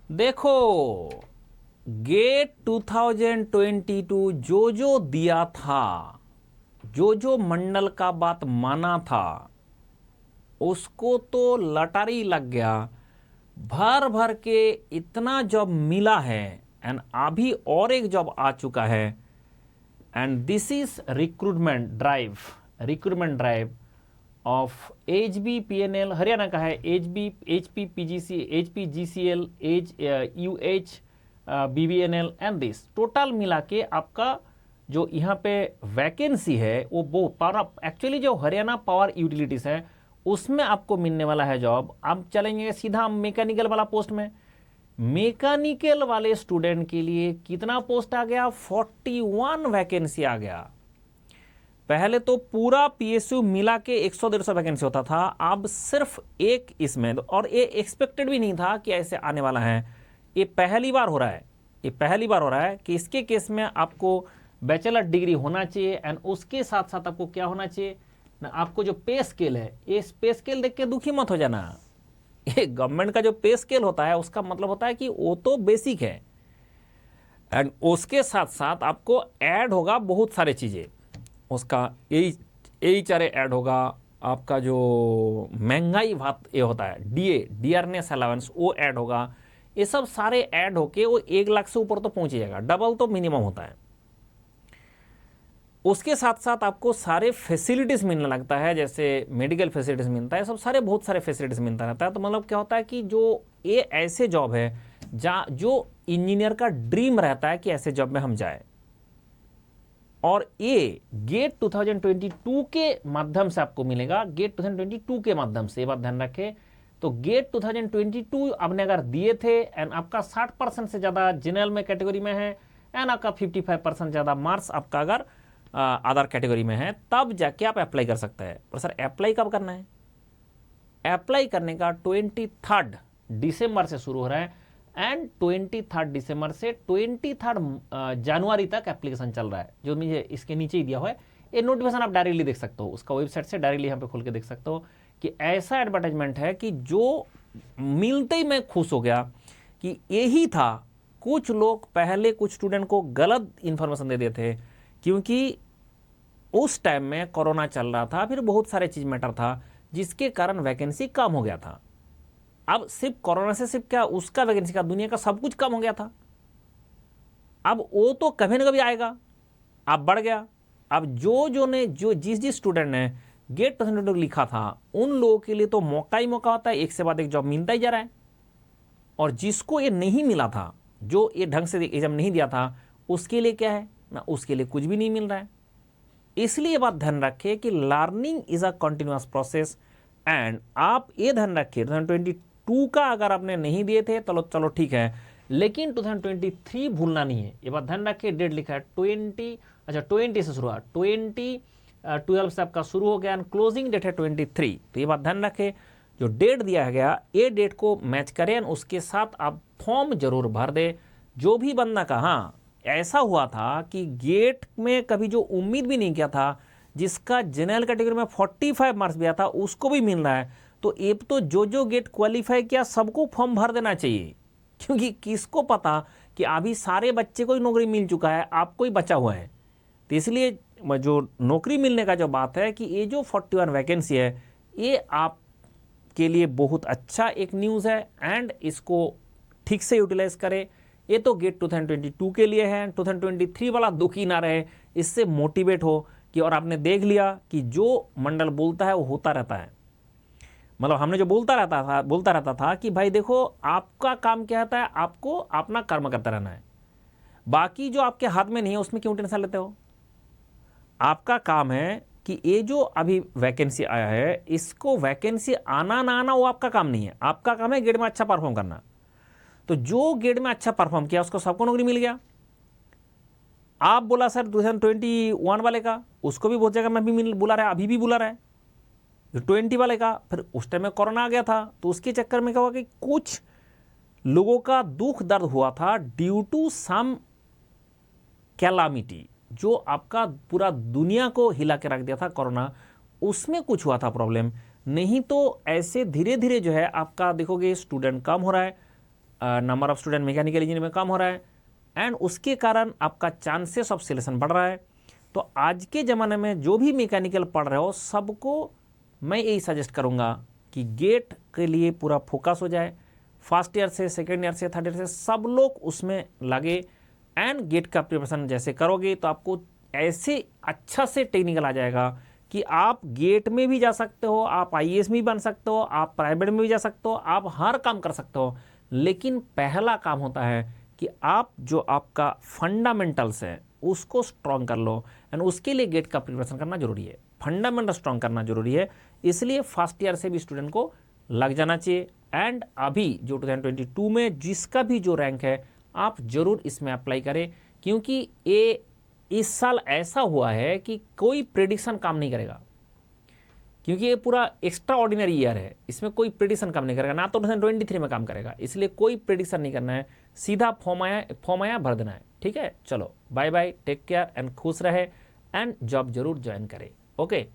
देखो, गेट 2022 जो दिया था, जो मंडल का बात माना था, उसको तो लटारी लग गया। भर भर के इतना जॉब मिला है, एंड अभी और एक जॉब आ चुका है। And this is recruitment drive of HBPNL Haryana का है, HPPGC, HPGCL, UH, BBNL and this total मिला के आपका जो यहाँ पे वैकेंसी है वो पावर, एक्चुअली जो हरियाणा पावर यूटिलिटीज है उसमें आपको मिलने वाला है जॉब। आप चलेंगे सीधा मैकेनिकल वाला पोस्ट में। मैकेनिकल वाले स्टूडेंट के लिए कितना पोस्ट आ गया? 41 वैकेंसी आ गया। पहले तो पूरा PSU मिला के 100-150 वैकेंसी होता था, अब सिर्फ एक इसमें, और ये एक्सपेक्टेड भी नहीं था कि ऐसे आने वाला है। ये पहली बार हो रहा है कि इसके केस में आपको बैचलर डिग्री होना चाहिए, एंड उसके साथ साथ आपको क्या होना चाहिए ना, आपको जो पे स्केल है, ये पे स्केल देख के दुखी मत हो जाना। ये गवर्नमेंट का जो पे स्केल होता है उसका मतलब होता है कि वो तो बेसिक है, एंड उसके साथ साथ आपको ऐड होगा बहुत सारे चीज़ें। उसका यही चारे ऐड होगा, आपका जो महंगाई भात ये होता है, डियरनेस अलाउंस, वो ऐड होगा। ये सब सारे ऐड होके वो 1 लाख से ऊपर तो पहुंच जाएगा, डबल तो मिनिमम होता है। उसके साथ साथ आपको सारे फैसिलिटीज़ मिलने लगता है, जैसे मेडिकल फैसिलिटीज़ मिलता है, सब सारे बहुत सारे फैसिलिटीज़ मिलता रहता है। तो मतलब क्या होता है कि जो ये ऐसे जॉब है जहाँ जो इंजीनियर का ड्रीम रहता है कि ऐसे जॉब में हम जाए, और ये गेट 2022 के माध्यम से आपको मिलेगा। गेट 2022 के माध्यम से, ये बात ध्यान रखें। तो गेट 2022 आपने अगर दिए थे, एंड आपका 60% से ज़्यादा जनरल में कैटेगरी में है, एंड आपका 55% ज़्यादा मार्क्स आपका अगर अदर कैटेगरी में है, तब जाके आप अप्लाई कर सकते हैं। पर सर अप्लाई कब करना है? अप्लाई करने का 23 दिसंबर से शुरू हो रहा है, एंड 23 दिसंबर से 23 जनवरी तक एप्लीकेशन चल रहा है। जो मुझे इसके नीचे ही दिया हुआ है, ये नोटिफिकेशन आप डायरेक्टली देख सकते हो, उसका वेबसाइट से डायरेक्टली यहाँ पे खोल के देख सकते हो कि ऐसा एडवर्टाइजमेंट है कि जो मिलते ही मैं खुश हो गया कि यही था। कुछ लोग पहले कुछ स्टूडेंट को गलत इंफॉर्मेशन दे देते थे, क्योंकि उस टाइम में कोरोना चल रहा था, फिर बहुत सारे चीज मैटर था, जिसके कारण वैकेंसी कम हो गया था। अब सिर्फ कोरोना से सिर्फ क्या उसका वैकेंसी का, दुनिया का सब कुछ कम हो गया था। अब वो तो कभी ना कभी आएगा, अब बढ़ गया। अब जो जिस स्टूडेंट ने गेट परसेंटेज लिखा था, उन लोगों के लिए तो मौका ही मौका होता है, एक से बाद एक जॉब मिलता ही जा रहा है। और जिसको ये नहीं मिला था, जो ये ढंग से एग्जाम नहीं दिया था, उसके लिए क्या है ना, उसके लिए कुछ भी नहीं मिल रहा है। इसलिए बात ध्यान रखें कि learning is a continuous process, and आप ये ध्यान रखिए 2022 का अगर आपने नहीं दिए थे तो चलो ठीक है, लेकिन 2023 भूलना नहीं है। ये बात ध्यान रखिए, डेट लिखा है 20 से शुरू हुआ, 2012 से आपका शुरू हो गया, एंड क्लोजिंग डेट है 23। तो ये बात ध्यान रखें, जो डेट दिया गया ये डेट को मैच करें, उसके साथ आप फॉर्म जरूर भर दे। जो भी बंदा का, हाँ ऐसा हुआ था कि गेट में कभी जो उम्मीद भी नहीं किया था, जिसका जनरल कैटेगरी में 45 मार्क्स भी आया था, उसको भी मिल रहा है। तो अब तो जो गेट क्वालिफाई किया सबको फॉर्म भर देना चाहिए, क्योंकि किसको पता कि अभी सारे बच्चे को ही नौकरी मिल चुका है, आपको ही बचा हुआ है। तो इसलिए जो नौकरी मिलने का जो बात है कि ये जो 41 वैकेंसी है, ये आपके लिए बहुत अच्छा एक न्यूज़ है, एंड इसको ठीक से यूटिलाइज करें। ये तो गेट 2022 के लिए है, 2023 वाला दुखी ना रहे, इससे मोटिवेट हो कि और आपने देख लिया कि जो मंडल बोलता है वो होता रहता है। मतलब हमने जो बोलता रहता था कि भाई देखो, आपका काम क्या होता है, आपको अपना कर्म करता रहना है, बाकी जो आपके हाथ में नहीं है उसमें क्यों टेंशन लेते हो। आपका काम है कि ये जो अभी वैकेंसी आया है, इसको वैकेंसी आना ना आना वो आपका काम नहीं है, आपका काम है गेट में अच्छा परफॉर्म करना। तो जो गेट में अच्छा परफॉर्म किया उसको सबको नौकरी मिल गया। आप बोला सर 2021 वाले का, उसको भी बहुत जगह में भी बुला रहा है, अभी भी बुला रहा है। जो 20 वाले का, फिर उस टाइम में कोरोना आ गया था, तो उसके चक्कर में क्या हुआ कि कुछ लोगों का दुख दर्द हुआ था ड्यू टू सम कैलामिटी, जो आपका पूरा दुनिया को हिला के रख दिया था कोरोना, उसमें कुछ हुआ था प्रॉब्लम। नहीं तो ऐसे धीरे धीरे जो है आपका देखोगे स्टूडेंट कम हो रहा है, number of student mechanical engineering में कम हो रहा है, एंड उसके कारण आपका चांसेस ऑफ सिलेक्शन बढ़ रहा है। तो आज के ज़माने में जो भी मैकेनिकल पढ़ रहे हो सबको मैं यही सजेस्ट करूँगा कि गेट के लिए पूरा फोकस हो जाए। फर्स्ट ईयर से, सेकेंड ईयर से, थर्ड ईयर से सब लोग उसमें लगे, एंड गेट का प्रिपरेशन जैसे करोगे तो आपको ऐसे अच्छा से टेक्निकल आ जाएगा कि आप गेट में भी जा सकते हो, आप आईएएस में भी बन सकते हो, आप प्राइवेट में भी जा सकते हो, आप हर काम कर सकते हो। लेकिन पहला काम होता है कि आप जो आपका फंडामेंटल्स है उसको स्ट्रॉन्ग कर लो, एंड उसके लिए गेट का प्रिपरेशन करना जरूरी है, फंडामेंटल स्ट्रॉन्ग करना जरूरी है। इसलिए फर्स्ट ईयर से भी स्टूडेंट को लग जाना चाहिए। एंड अभी जो 2022 में जिसका भी जो रैंक है आप जरूर इसमें अप्लाई करें, क्योंकि ये इस साल ऐसा हुआ है कि कोई प्रेडिक्शन काम नहीं करेगा, क्योंकि ये पूरा एक्स्ट्रा ऑर्डिनरी ईयर है, इसमें कोई प्रेडिक्शन काम नहीं करेगा, ना तो 2023 में काम करेगा। इसलिए कोई प्रेडिक्शन नहीं करना है, सीधा फॉर्म आया भर देना है। ठीक है, चलो bye bye, take care and खुश रहे, एंड जॉब जरूर ज्वाइन करें। ओके।